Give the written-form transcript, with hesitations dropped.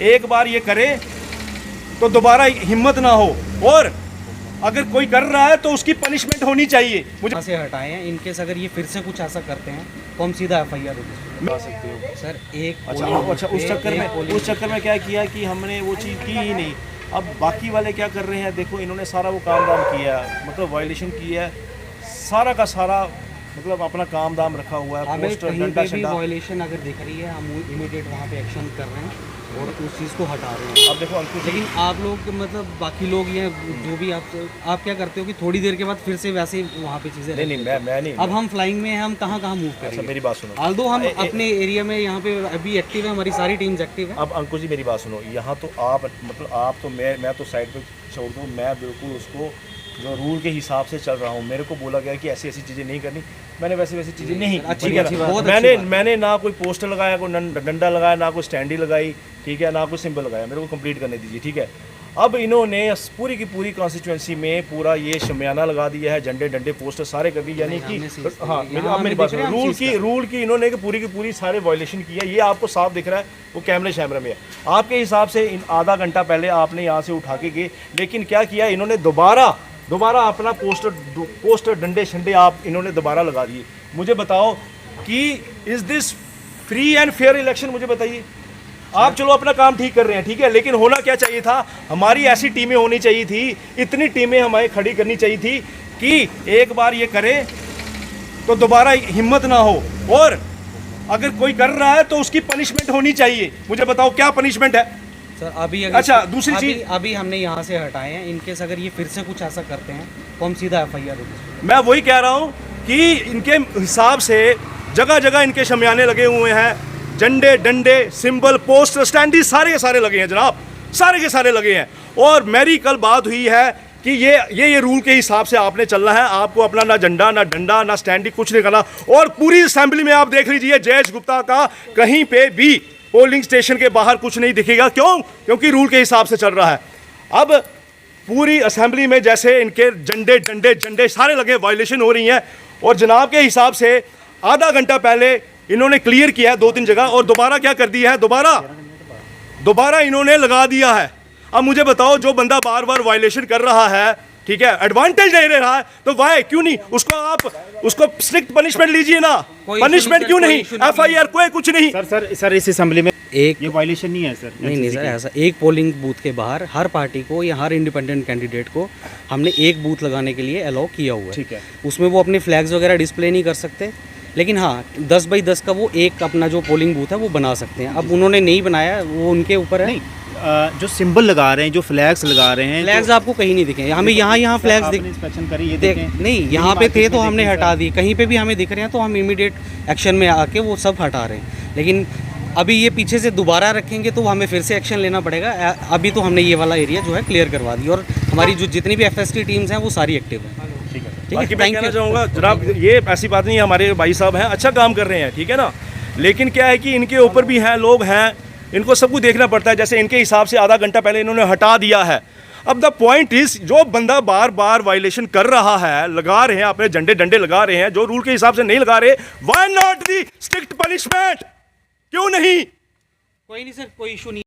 एक बार ये करे तो दोबारा हिम्मत ना हो, और अगर कोई कर रहा है तो उसकी पनिशमेंट होनी चाहिए। मुझे से हटाए हैं, इनकेस अगर ये फिर से कुछ ऐसा करते हैं तो हम सीधा FIR बता सकते हो सर। एक अच्छा उस चक्कर में क्या किया कि हमने वो चीज़ की ही नहीं। अब बाकी वाले क्या कर रहे हैं, देखो इन्होंने सारा वो काम दाम किया है, मतलब वायलेशन किया है, सारा का सारा मतलब अपना काम दाम रखा हुआ है। हमें पोस्टर कहीं डंडा पे भी शंडा। वायलेशन अगर दिख रही है हम इमीडिएट वहाँ पे एक्शन कर रहे हैं और उस चीज़ को हटा रहे हैं। अब देखो अंकुश, लेकिन आप लोग मतलब बाकी लोग ये जो भी आप क्या करते हो कि थोड़ी देर के बाद फिर से वैसे वहाँ पे चीज़ें नहीं मैं नहीं। अब हम फ्लाइंग में हैं, हम कहाँ मूव करेंगे। अच्छा मेरी बात सुनो, आल्दो हम अपने एरिया में यहाँ पे अभी एक्टिव है, हमारी सारी टीम्स एक्टिव है। अब अंकुश जी मेरी बात सुनो, यहाँ तो आप मतलब आप तो मैं तो साइड पे छोड़ दूँ, मैं बिल्कुल उसको जो रूल के हिसाब से चल रहा हूँ। मेरे को बोला गया कि ऐसी चीज़ें नहीं करनी, मैंने वैसी चीज़ें नहीं की। अच्छी ठीक है अच्छी ना? बात मैंने ना कोई पोस्टर लगाया, कोई डंडा लगाया, ना कोई स्टैंडी लगाई, ठीक है, ना कोई सिंबल लगाया। मेरे को कंप्लीट करने दीजिए, ठीक है। अब इन्होंने पूरी की पूरी कॉन्स्टिट्यूंसी में पूरा ये शमियाना लगा दिया है, झंडे डंडे पोस्टर सारे कर दिए, यानी कि हाँ मेरी बात सुनो, रूल की इन्होंने पूरी की पूरी सारे वायलेशन की है। ये आपको साफ दिख रहा है, वो कैमरे शैमरे में है। आपके हिसाब से आधा घंटा पहले आपने यहाँ से उठा के गए, लेकिन क्या किया इन्होंने, दोबारा अपना पोस्टर डंडे शंडे आप इन्होंने दोबारा लगा दिए। मुझे बताओ कि is this free and fair election? मुझे बताइए। आप चलो अपना काम ठीक कर रहे हैं, ठीक है, लेकिन होना क्या चाहिए था, हमारी ऐसी टीमें होनी चाहिए थी, इतनी टीमें हमें खड़ी करनी चाहिए थी कि एक बार ये करे तो दोबारा हिम्मत ना हो, और अगर कोई कर रहा है तो उसकी पनिशमेंट होनी चाहिए। मुझे बताओ क्या पनिशमेंट है सर अभी। अच्छा दूसरी चीज, अभी हमने यहाँ से हटाए हैं, इनकेस अगर ये फिर से कुछ ऐसा करते हैं तो हम सीधा FIR। मैं वही कह रहा हूँ कि इनके हिसाब से जगह जगह इनके शमियाने लगे हुए हैं, झंडे डंडे सिंबल पोस्टर स्टैंडी सारे के सारे लगे हैं जनाब, सारे के सारे लगे हैं। और मेरी कल बात हुई है कि ये रूल के हिसाब से आपने चलना है, आपको अपना ना झंडा ना डंडा ना स्टैंडी कुछ नहीं करना। और पूरी असेंबली में आप देख लीजिए, जयेश गुप्ता का कहीं पे भी पोलिंग स्टेशन के बाहर कुछ नहीं दिखेगा। क्यों? क्योंकि रूल के हिसाब से चल रहा है। अब पूरी असेंबली में जैसे इनके झंडे डंडे झंडे सारे लगे, वायलेशन हो रही है। और जनाब के हिसाब से आधा घंटा पहले इन्होंने क्लियर किया है 2-3 जगह, और दोबारा क्या कर दिया है, दोबारा इन्होंने लगा दिया है। अब मुझे बताओ, जो बंदा बार बार वायलेशन कर रहा है, ठीक है, एडवांटेज नहीं ले रहा है, तो वाई क्यों नहीं उसको स्ट्रिक्ट पनिशमेंट लीजिए ना। पनिशमेंट क्यों नहीं, FIR कोई कुछ नहीं। सर इस असेंबली में एक ये वायलेशन नहीं है सर। नहीं सर, ऐसा एक पोलिंग बूथ के बाहर हर पार्टी को या हर इंडिपेंडेंट कैंडिडेट को हमने एक बूथ लगाने के लिए अलाउ किया हुआ है। ठीक है, उसमें वो अपने फ्लैग्स वगैरह डिस्प्ले नहीं कर सकते, लेकिन हाँ 10 बाई 10 का वो एक अपना जो पोलिंग बूथ है वो बना सकते हैं। अब उन्होंने नहीं बनाया, वो उनके ऊपर है। नहीं जो सिंबल लगा रहे हैं, जो फ्लैग्स लगा रहे हैं, फ्लैग्स आपको कहीं नहीं दिखे, हमें यहाँ फ्लैग्स दिख इंस्पेक्शन करी, ये देखें। नहीं, यहाँ पे थे तो हमने हटा दिए, कहीं पे भी हमें दिख रहे हैं तो हम इमीडिएट एक्शन में आके वो सब हटा रहे हैं। लेकिन अभी ये पीछे से दोबारा रखेंगे तो हमें फिर से एक्शन लेना पड़ेगा। अभी तो हमने ये वाला एरिया जो है क्लियर करवा दी, और हमारी जो जितनी भी FST टीम्स हैं वो सारी एक्टिव हैं। ठीक है, ठीक मैं कहना चाहूँगा जनाब, ये ऐसी बात नहीं है, हमारे भाई साहब हैं, अच्छा काम कर रहे हैं, ठीक है ना। लेकिन क्या है कि इनके ऊपर भी हैं लोग हैं, इनको सब कुछ देखना पड़ता है। जैसे इनके हिसाब से आधा घंटा पहले इन्होंने हटा दिया है। अब द पॉइंट इज, जो बंदा बार बार वायलेशन कर रहा है, लगा रहे हैं अपने झंडे डंडे लगा रहे हैं, जो रूल के हिसाब से नहीं लगा रहे, why not the strict punishment? क्यों नहीं? कोई नहीं सर, कोई इशू नहीं।